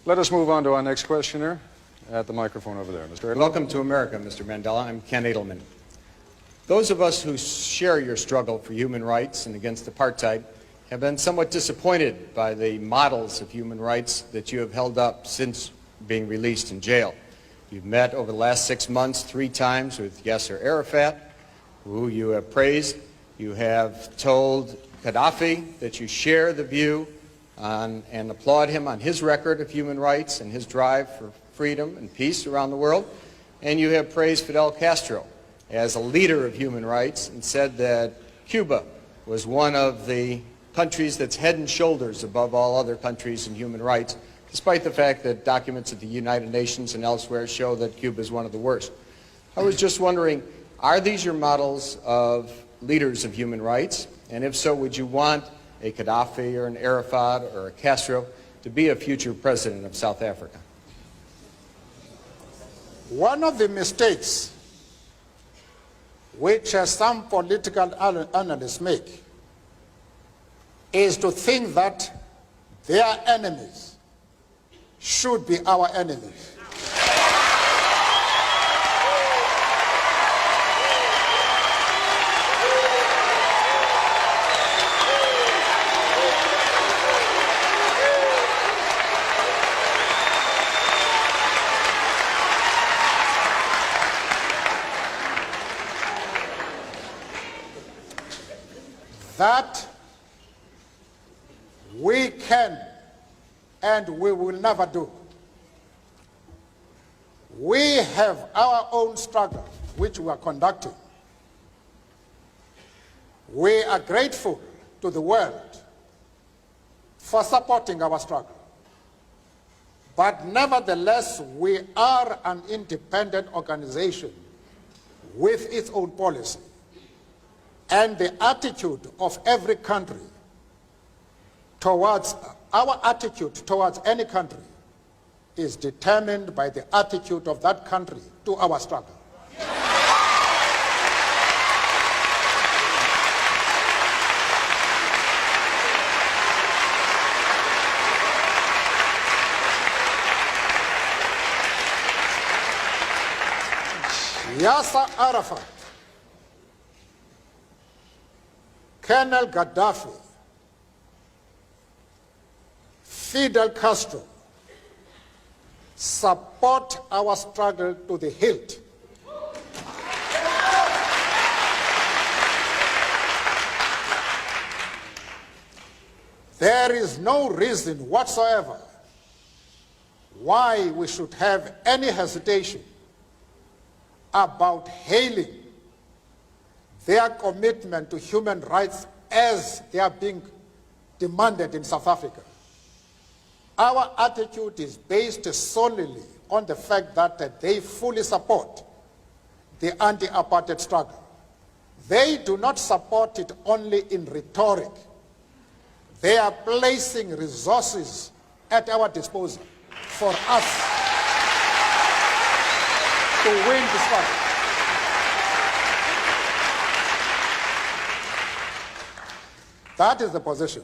Let us move on to our next questioner at the microphone over there. Mr. Edelman. Welcome to America, Mr. Mandela. I'm Ken Edelman. Those of us who share your struggle for human rights and against apartheid have been somewhat disappointed by the models of human rights that you have held up since being released in jail. You've met over the last 6 months 3 times with Yasser Arafat, who you have praised. You have told Gaddafi that you share the view and applaud him on his record of human rights and his drive for freedom and peace around the world. And you have praised Fidel Castro as a leader of human rights and said that Cuba was one of the countries that's head and shoulders above all other countries in human rights, despite the fact that documents at the United Nations and elsewhere show that Cuba is one of the worst. I was just wondering, are these your models of leaders of human rights? And if so, would you want a Gaddafi or an Arafat or a Castro to be a future president of South Africa? One of the mistakes which some political analysts make is to think that their enemies should be our enemies. That we can and we will never do. We have our own struggle which we are conducting. We are grateful to the world for supporting our struggle. But nevertheless, we are an independent organization with its own policy. And the attitude of every country towards, our attitude towards any country is determined by the attitude of that country to our struggle. Yasser Arafat, Colonel Gaddafi, Fidel Castro support our struggle to the hilt. There is no reason whatsoever why we should have any hesitation about hailing their commitment to human rights as they are being demanded in South Africa. Our attitude is based solely on the fact that they fully support the anti-apartheid struggle. They do not support it only in rhetoric. They are placing resources at our disposal for us to win the struggle. That is the position.